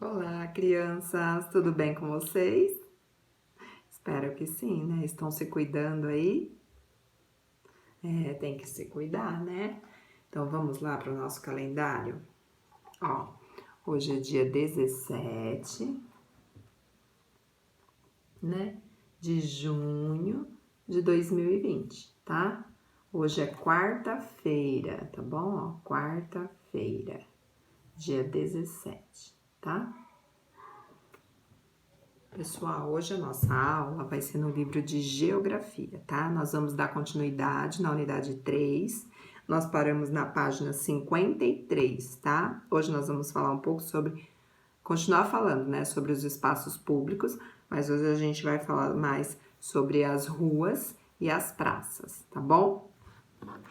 Olá, crianças, tudo bem com vocês? Espero que sim, né? Estão se cuidando aí? Tem que se cuidar, né? Então vamos lá para o nosso calendário. Ó, hoje é dia 17, né? De junho de 2020, tá? Hoje é quarta-feira, tá bom? Ó, quarta-feira, dia 17, tá? Pessoal, hoje a nossa aula vai ser no livro de Geografia, tá? Nós vamos dar continuidade na unidade 3. Nós paramos na página 53, tá? Hoje nós vamos falar um pouco sobre, continuar falando, né, sobre os espaços públicos, mas hoje a gente vai falar mais sobre as ruas e as praças, tá bom?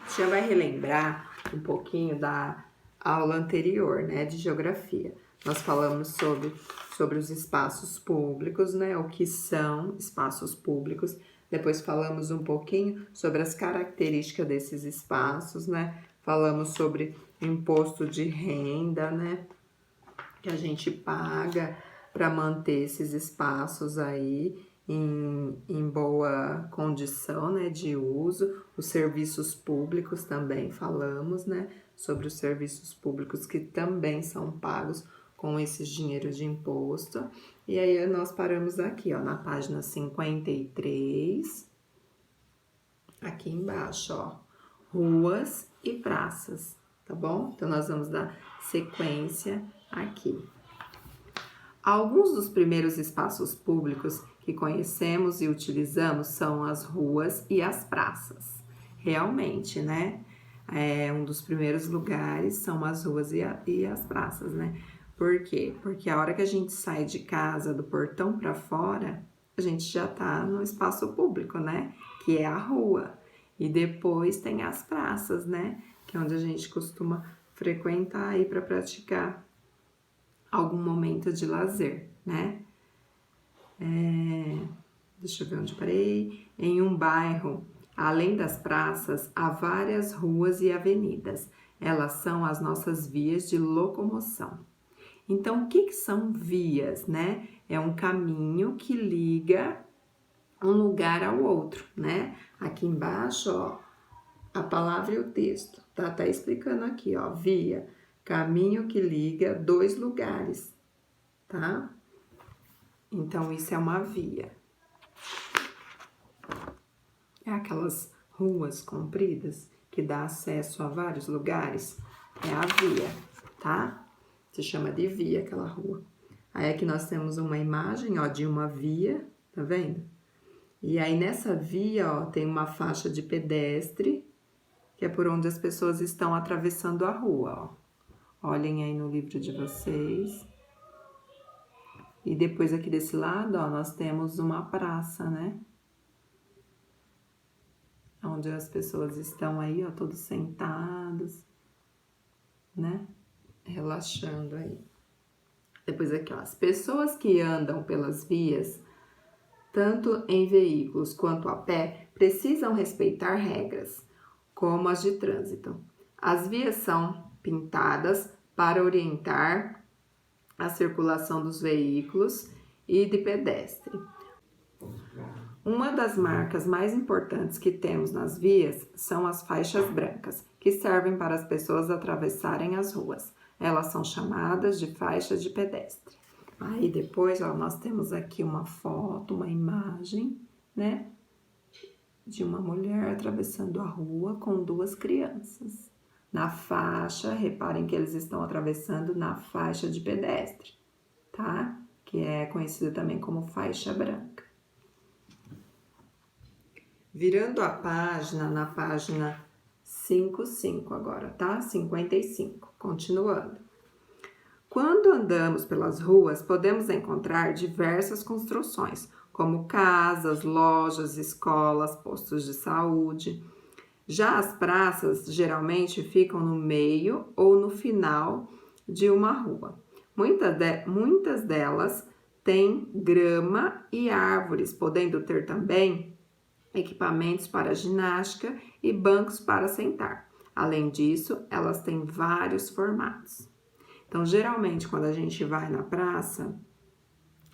Você já vai relembrar um pouquinho da aula anterior, né, de Geografia. Nós falamos sobre os espaços públicos, né? O que são espaços públicos. Depois falamos um pouquinho sobre as características desses espaços, né? Falamos sobre imposto de renda, né? Que a gente paga para manter esses espaços aí em boa condição, né, de uso. Os serviços públicos também falamos, né, sobre os serviços públicos que também são pagos com esses dinheiros de imposto. E aí nós paramos aqui, ó, na página 53, aqui embaixo, ó, ruas e praças, tá bom? Então nós vamos dar sequência aqui. Alguns dos primeiros espaços públicos que conhecemos e utilizamos são as ruas e as praças. Realmente, né? Um dos primeiros lugares são as ruas e as praças, né? Por quê? Porque a hora que a gente sai de casa, do portão para fora, a gente já tá no espaço público, né? Que é a rua. E depois tem as praças, né? Que é onde a gente costuma frequentar aí para praticar algum momento de lazer, né? Deixa eu ver onde eu parei. Em um bairro, além das praças, há várias ruas e avenidas. Elas são as nossas vias de locomoção. Então, o que são vias, né? É um caminho que liga um lugar ao outro, né? Aqui embaixo, ó, a palavra e o texto, tá explicando aqui, ó, via, caminho que liga dois lugares, tá? Então, isso é uma via. É aquelas ruas compridas que dá acesso a vários lugares. É a via, tá? Se chama de via aquela rua. Aí aqui nós temos uma imagem, ó, de uma via, tá vendo? E aí nessa via, ó, tem uma faixa de pedestre, que é por onde as pessoas estão atravessando a rua, ó. Olhem aí no livro de vocês. E depois aqui desse lado, ó, nós temos uma praça, né? Onde as pessoas estão aí, ó, todos sentados, né? Relaxando aí. Depois aqui, ó, as pessoas que andam pelas vias, tanto em veículos quanto a pé, precisam respeitar regras, como as de trânsito. As vias são pintadas para orientar a circulação dos veículos e de pedestre. Uma das marcas mais importantes que temos nas vias são as faixas brancas, que servem para as pessoas atravessarem as ruas. Elas são chamadas de faixas de pedestre. Aí depois, ó, nós temos aqui uma foto, uma imagem, né, de uma mulher atravessando a rua com duas crianças. Na faixa, reparem que eles estão atravessando na faixa de pedestre, tá? Que é conhecida também como faixa branca. Virando a página, na página 55 agora, tá? 55, continuando. Quando andamos pelas ruas, podemos encontrar diversas construções, como casas, lojas, escolas, postos de saúde. Já as praças geralmente ficam no meio ou no final de uma rua. Muitas delas têm grama e árvores, podendo ter também equipamentos para ginástica e bancos para sentar. Além disso, elas têm vários formatos. Então, geralmente, quando a gente vai na praça,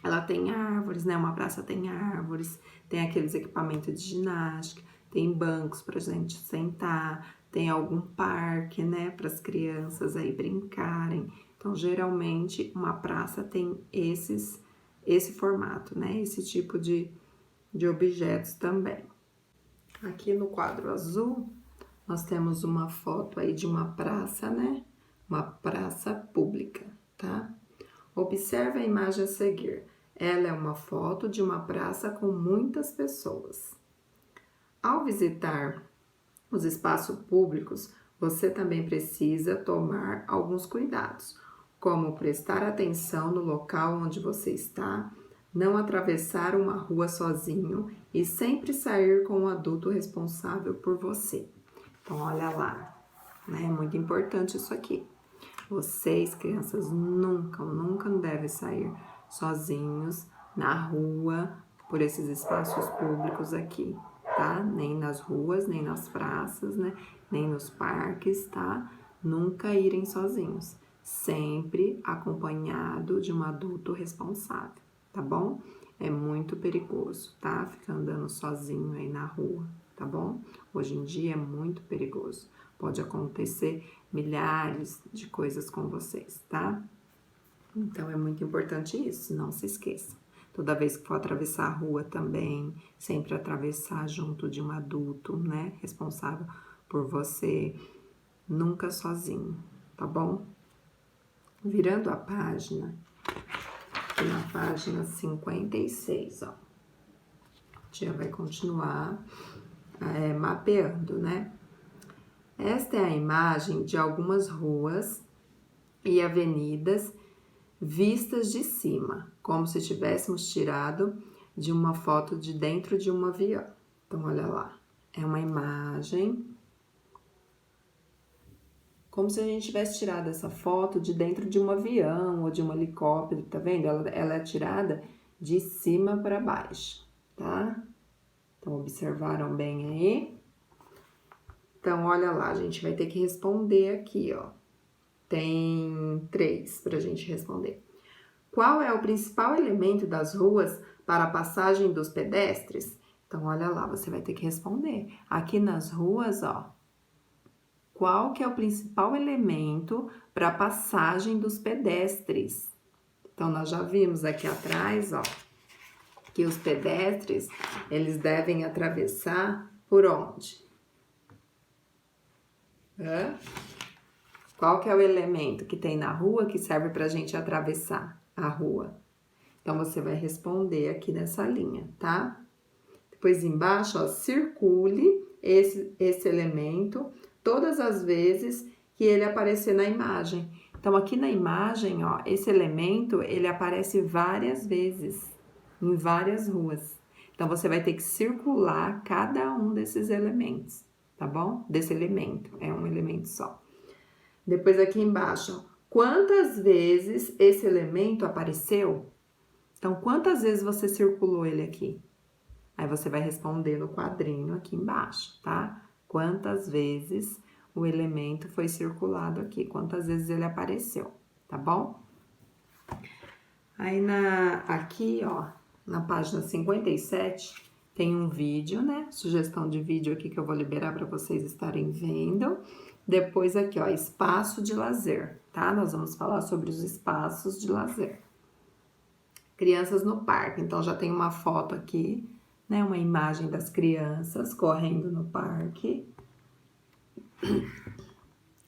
ela tem árvores, né? Uma praça tem árvores, tem aqueles equipamentos de ginástica, tem bancos pra gente sentar, tem algum parque, né? Para as crianças aí brincarem. Então, geralmente, uma praça tem esse formato, né? Esse tipo de objetos também. Aqui no quadro azul, nós temos uma foto aí de uma praça, né? Uma praça pública, tá? Observe a imagem a seguir. Ela é uma foto de uma praça com muitas pessoas. Ao visitar os espaços públicos, você também precisa tomar alguns cuidados, como prestar atenção no local onde você está, não atravessar uma rua sozinho e sempre sair com um adulto responsável por você. Então, olha lá, né? É muito importante isso aqui. Vocês, crianças, nunca devem sair sozinhos na rua, por esses espaços públicos aqui, tá? Nem nas ruas, nem nas praças, né? Nem nos parques, tá? Nunca irem sozinhos. Sempre acompanhado de um adulto responsável, tá bom? É muito perigoso, tá? Ficar andando sozinho aí na rua, tá bom? Hoje em dia é muito perigoso. Pode acontecer milhares de coisas com vocês, tá? Então, é muito importante isso, não se esqueça. Toda vez que for atravessar a rua também, sempre atravessar junto de um adulto, né? Responsável por você, nunca sozinho, tá bom? Virando a página, aqui na página 56, ó. A tia vai continuar mapeando, né? Esta é a imagem de algumas ruas e avenidas vistas de cima, como se tivéssemos tirado de uma foto de dentro de um avião. Então, olha lá, é uma imagem como se a gente tivesse tirado essa foto de dentro de um avião ou de um helicóptero, tá vendo? Ela é tirada de cima para baixo, tá? Então, observaram bem aí? Então, olha lá, a gente vai ter que responder aqui, ó. Tem 3 para a gente responder. Qual é o principal elemento das ruas para a passagem dos pedestres? Então, olha lá, você vai ter que responder. Aqui nas ruas, ó, qual que é o principal elemento para a passagem dos pedestres? Então, nós já vimos aqui atrás, ó, que os pedestres, eles devem atravessar por onde? Qual que é o elemento que tem na rua que serve para a gente atravessar a rua? Então, você vai responder aqui nessa linha, tá? Depois, embaixo, ó, circule esse elemento todas as vezes que ele aparecer na imagem. Então, aqui na imagem, ó, esse elemento, ele aparece várias vezes, em várias ruas. Então, você vai ter que circular cada um desses elementos, tá bom? Desse elemento, é um elemento só. Depois aqui embaixo, ó, quantas vezes esse elemento apareceu? Então, quantas vezes você circulou ele aqui? Aí você vai responder no quadrinho aqui embaixo, tá? Quantas vezes o elemento foi circulado aqui? Quantas vezes ele apareceu, tá bom? Aí aqui, ó, na página 57, tem um vídeo, né? Sugestão de vídeo aqui que eu vou liberar para vocês estarem vendo. Depois aqui, ó, espaço de lazer, tá? Nós vamos falar sobre os espaços de lazer. Crianças no parque, então já tem uma foto aqui, né? Uma imagem das crianças correndo no parque.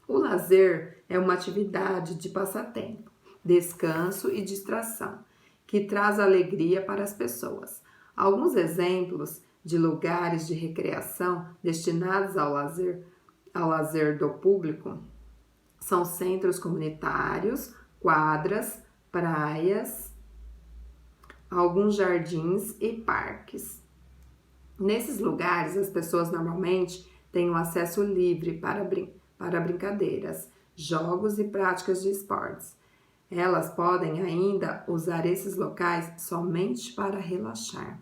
O lazer é uma atividade de passatempo, descanso e distração, que traz alegria para as pessoas. Alguns exemplos de lugares de recreação destinados ao lazer do público são centros comunitários, quadras, praias, alguns jardins e parques. Nesses lugares, as pessoas normalmente têm um acesso livre para brincadeiras, jogos e práticas de esportes. Elas podem ainda usar esses locais somente para relaxar.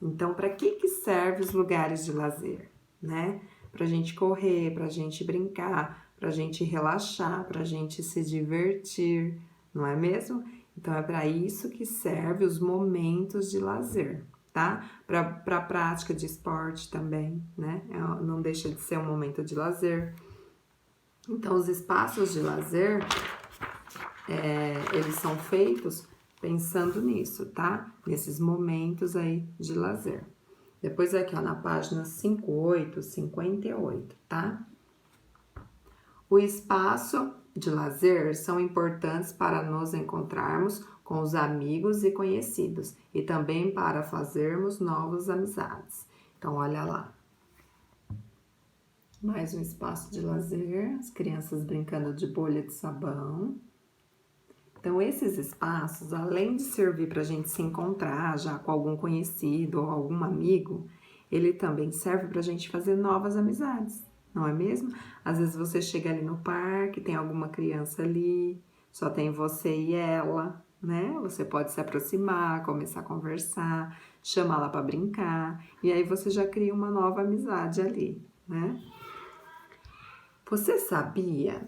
Então, para que servem os lugares de lazer, né? Para a gente correr, para a gente brincar, para a gente relaxar, para a gente se divertir, não é mesmo? Então, é para isso que serve os momentos de lazer, tá? Para a prática de esporte também, né? Não deixa de ser um momento de lazer. Então, os espaços de lazer, eles são feitos pensando nisso, tá? Nesses momentos aí de lazer. Depois aqui, ó, na página 58, tá? O espaço de lazer são importantes para nos encontrarmos com os amigos e conhecidos e também para fazermos novas amizades. Então, olha lá. Mais um espaço de lazer, as crianças brincando de bolha de sabão. Então, esses espaços, além de servir para a gente se encontrar já com algum conhecido ou algum amigo, ele também serve para a gente fazer novas amizades, não é mesmo? Às vezes você chega ali no parque, tem alguma criança ali, só tem você e ela, né? Você pode se aproximar, começar a conversar, chamá-la para brincar, e aí você já cria uma nova amizade ali, né? Você sabia?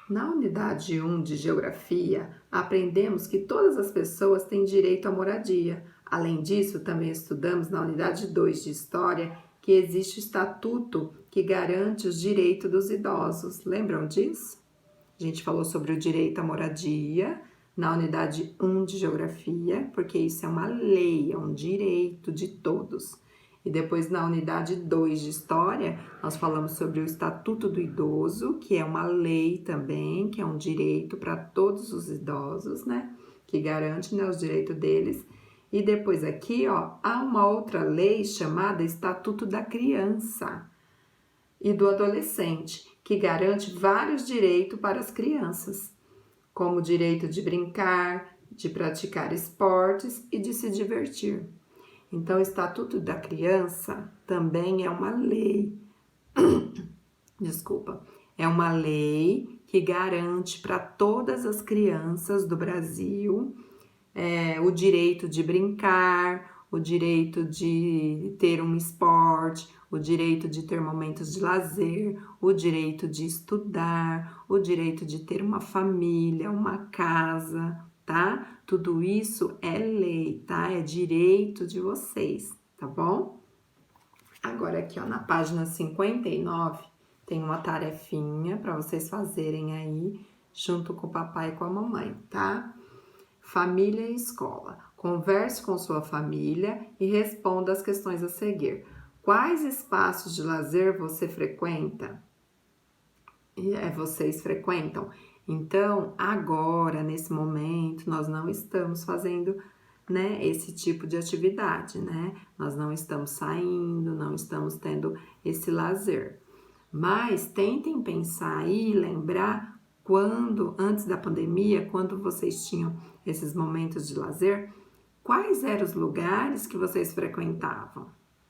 Na unidade 1 de Geografia, aprendemos que todas as pessoas têm direito à moradia. Além disso, também estudamos na unidade 2 de História que existe o estatuto que garante os direitos dos idosos. Lembram disso? A gente falou sobre o direito à moradia na unidade 1 de Geografia, porque isso é uma lei, é um direito de todos. E depois, na unidade 2 de História, nós falamos sobre o Estatuto do Idoso, que é uma lei também, que é um direito para todos os idosos, né? Que garante, né, os direitos deles. E depois aqui, ó, há uma outra lei chamada Estatuto da Criança e do Adolescente, que garante vários direitos para as crianças, como o direito de brincar, de praticar esportes e de se divertir. Então, o Estatuto da Criança também é uma lei, é uma lei que garante para todas as crianças do Brasil o direito de brincar, o direito de ter um esporte, o direito de ter momentos de lazer, o direito de estudar, o direito de ter uma família, uma casa, tá? Tudo isso é lei, tá? É direito de vocês, tá bom? Agora aqui, ó, na página 59, tem uma tarefinha para vocês fazerem aí, junto com o papai e com a mamãe, tá? Família e escola. Converse com sua família e responda as questões a seguir. Quais espaços de lazer você frequenta? Vocês frequentam? Então, agora, nesse momento, nós não estamos fazendo, né, esse tipo de atividade, né? Nós não estamos saindo, não estamos tendo esse lazer. Mas tentem pensar aí, lembrar quando, antes da pandemia, quando vocês tinham esses momentos de lazer, quais eram os lugares que vocês frequentavam?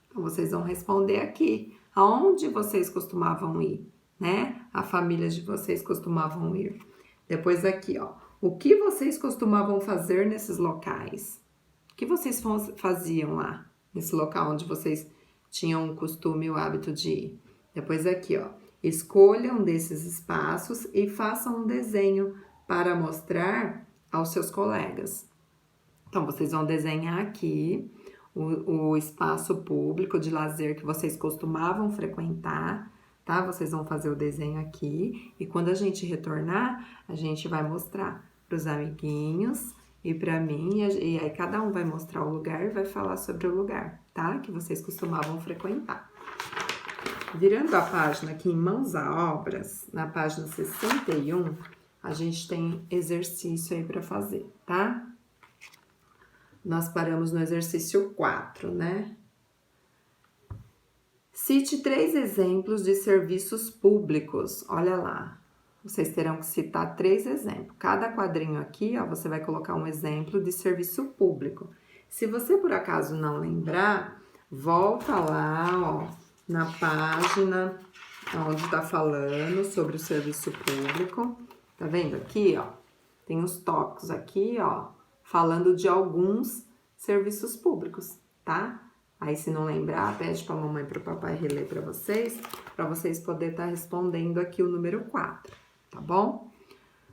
Então, vocês vão responder aqui, aonde vocês costumavam ir, né? A família de vocês costumavam ir. Depois aqui, ó, o que vocês costumavam fazer nesses locais? O que vocês faziam lá, nesse local onde vocês tinham o costume e o hábito de ir? Depois aqui, ó, escolham desses espaços e façam um desenho para mostrar aos seus colegas. Então, vocês vão desenhar aqui o espaço público de lazer que vocês costumavam frequentar, tá? Vocês vão fazer o desenho aqui e quando a gente retornar, a gente vai mostrar para os amiguinhos e para mim, e aí cada um vai mostrar o lugar e vai falar sobre o lugar, tá? Que vocês costumavam frequentar. Virando a página aqui em Mãos à Obras, na página 61, a gente tem exercício aí para fazer, tá? Nós paramos no exercício 4, né? Cite 3 exemplos de serviços públicos. Olha lá, vocês terão que citar 3 exemplos. Cada quadrinho aqui, ó, você vai colocar um exemplo de serviço público. Se você por acaso não lembrar, volta lá, ó, na página onde está falando sobre o serviço público. Tá vendo aqui, ó? Tem os tópicos aqui, ó, falando de alguns serviços públicos, tá? Aí, se não lembrar, pede para a mamãe e para o papai reler para vocês poderem estar respondendo aqui o número 4, tá bom?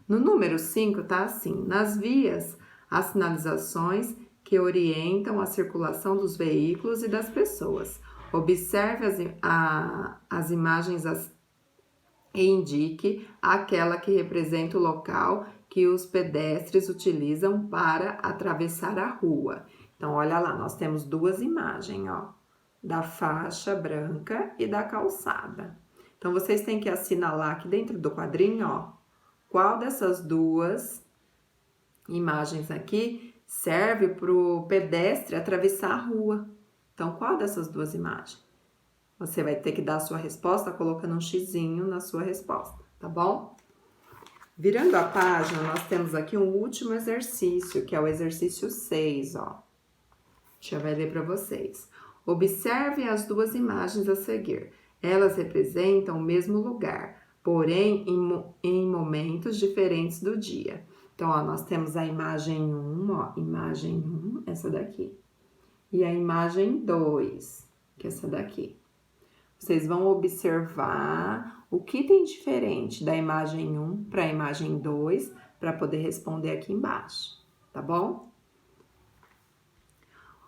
No número 5 tá assim: nas vias, as sinalizações que orientam a circulação dos veículos e das pessoas. Observe as imagens e indique aquela que representa o local que os pedestres utilizam para atravessar a rua. Então, olha lá, nós temos duas imagens, ó, da faixa branca e da calçada. Então, vocês têm que assinalar aqui dentro do quadrinho, ó, qual dessas duas imagens aqui serve para o pedestre atravessar a rua. Então, qual dessas duas imagens? Você vai ter que dar a sua resposta colocando um xizinho na sua resposta, tá bom? Virando a página, nós temos aqui um último exercício, que é o exercício 6, ó. Deixa eu ler para vocês. Observe as duas imagens a seguir. Elas representam o mesmo lugar, porém em momentos diferentes do dia. Então, ó, nós temos a imagem 1, ó, imagem 1, essa daqui. E a imagem 2, que é essa daqui. Vocês vão observar o que tem diferente da imagem 1 para a imagem 2 para poder responder aqui embaixo, tá bom?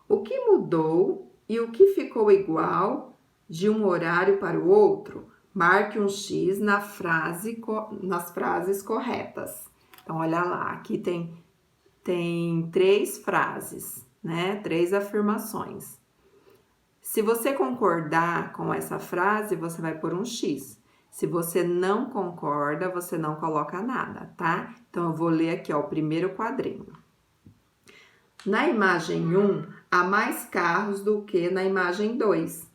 O que mudou e o que ficou igual de um horário para o outro? Marque um X nas frases corretas. Então, olha lá, aqui tem 3 frases, né? 3 afirmações. Se você concordar com essa frase, você vai pôr um X. Se você não concorda, você não coloca nada, tá? Então, eu vou ler aqui, ó, o primeiro quadrinho. Na imagem 1, há mais carros do que na imagem 2.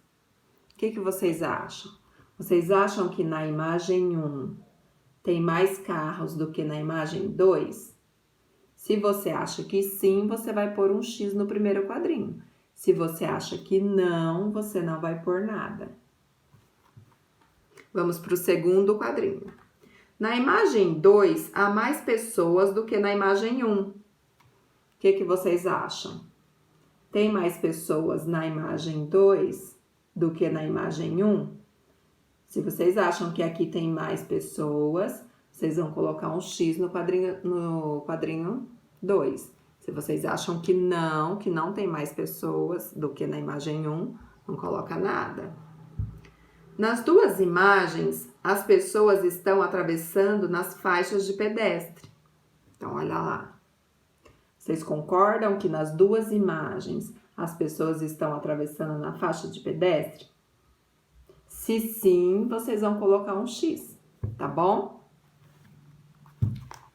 O que vocês acham? Vocês acham que na imagem 1 tem mais carros do que na imagem 2? Se você acha que sim, você vai pôr um X no primeiro quadrinho. Se você acha que não, você não vai pôr nada. Vamos para o segundo quadrinho. Na imagem 2, há mais pessoas do que na imagem 1. O que vocês acham? Tem mais pessoas na imagem 2 do que na imagem 1? Se vocês acham que aqui tem mais pessoas, vocês vão colocar um X no quadrinho 2. Se vocês acham que não tem mais pessoas do que na imagem 1, não coloca nada. Nas duas imagens, as pessoas estão atravessando nas faixas de pedestre. Então, olha lá. Vocês concordam que nas duas imagens as pessoas estão atravessando na faixa de pedestre? Se sim, vocês vão colocar um X, tá bom?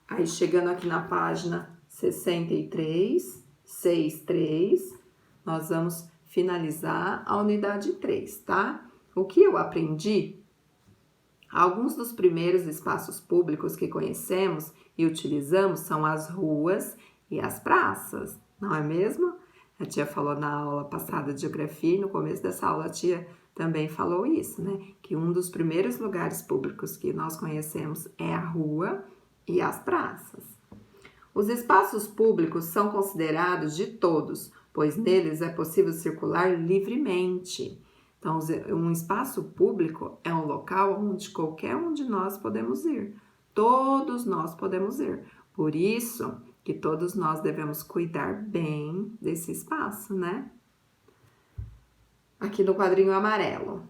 Aí, chegando aqui na página 63, 63, nós vamos finalizar a unidade 3, tá? O que eu aprendi? Alguns dos primeiros espaços públicos que conhecemos e utilizamos são as ruas e as praças, não é mesmo? A tia falou na aula passada de geografia e no começo dessa aula a tia também falou isso, né? Que um dos primeiros lugares públicos que nós conhecemos é a rua e as praças. Os espaços públicos são considerados de todos, pois neles é possível circular livremente. Então, um espaço público é um local onde qualquer um de nós podemos ir. Todos nós podemos ir. Por isso que todos nós devemos cuidar bem desse espaço, né? Aqui no quadrinho amarelo.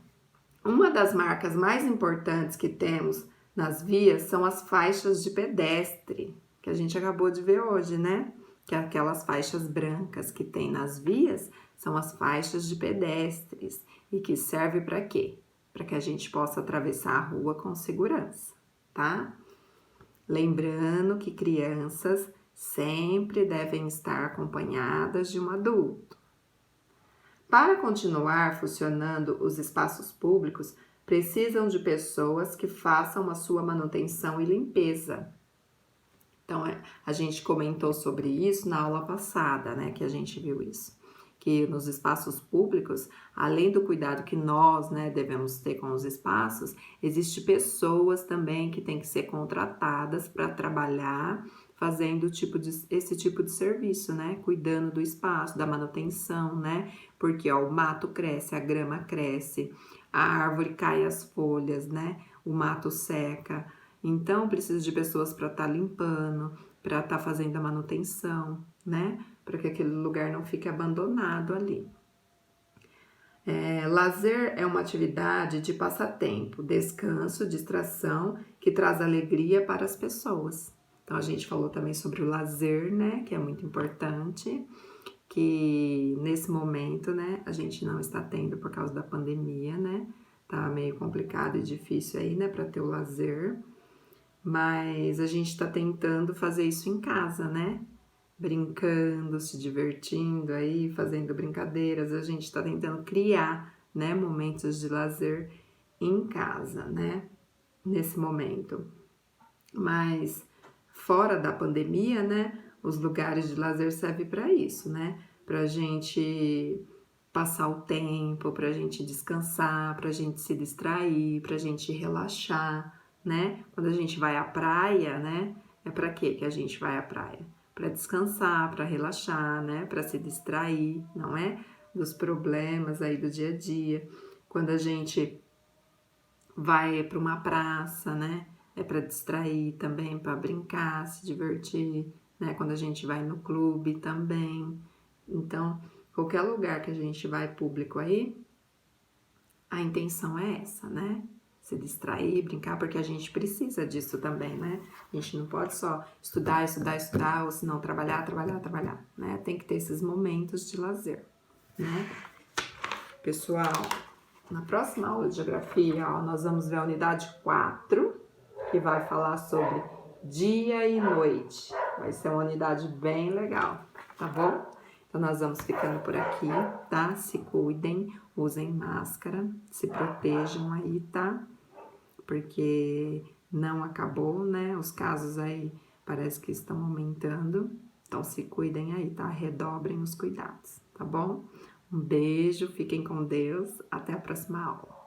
Uma das marcas mais importantes que temos nas vias são as faixas de pedestre, que a gente acabou de ver hoje, né? Que aquelas faixas brancas que tem nas vias são as faixas de pedestres e que serve para quê? Para que a gente possa atravessar a rua com segurança, tá? Lembrando que crianças sempre devem estar acompanhadas de um adulto. Para continuar funcionando os espaços públicos, precisam de pessoas que façam a sua manutenção e limpeza. Então, a gente comentou sobre isso na aula passada, né, que a gente viu isso. Que nos espaços públicos, além do cuidado que nós, né, devemos ter com os espaços, existem pessoas também que têm que ser contratadas para trabalhar fazendo esse tipo de serviço, né? Cuidando do espaço, da manutenção, né? Porque ó, o mato cresce, a grama cresce, a árvore cai as folhas, né? O mato seca. Então, precisa de pessoas para estar limpando, para estar fazendo a manutenção, né? Para que aquele lugar não fique abandonado ali. Lazer é uma atividade de passatempo, descanso, distração, que traz alegria para as pessoas. Então, a gente falou também sobre o lazer, né, que é muito importante, que nesse momento, né, a gente não está tendo por causa da pandemia, né, tá meio complicado e difícil aí, né, para ter o lazer, mas a gente está tentando fazer isso em casa, né, brincando, se divertindo aí, fazendo brincadeiras, a gente está tentando criar, né, momentos de lazer em casa, né, nesse momento. Mas fora da pandemia, né, os lugares de lazer servem para isso, né, para a gente passar o tempo, para a gente descansar, para a gente se distrair, para a gente relaxar, né? Quando a gente vai à praia, né, é para quê que a gente vai à praia? Para descansar, para relaxar, né? Para se distrair, não é? Dos problemas aí do dia a dia. Quando a gente vai para uma praça, né? É para distrair também, para brincar, se divertir, né? Quando a gente vai no clube também. Então, qualquer lugar que a gente vai público aí, a intenção é essa, né? Se distrair, brincar, porque a gente precisa disso também, né? A gente não pode só estudar, estudar, estudar, ou se não trabalhar, trabalhar, trabalhar, né? Tem que ter esses momentos de lazer, né? Pessoal, na próxima aula de geografia, ó, nós vamos ver a unidade 4, que vai falar sobre dia e noite. Vai ser uma unidade bem legal, tá bom? Então, nós vamos ficando por aqui, tá? Se cuidem, usem máscara, se protejam aí, tá? Porque não acabou, né? Os casos aí parece que estão aumentando. Então, se cuidem aí, tá? Redobrem os cuidados, tá bom? Um beijo, fiquem com Deus. Até a próxima aula.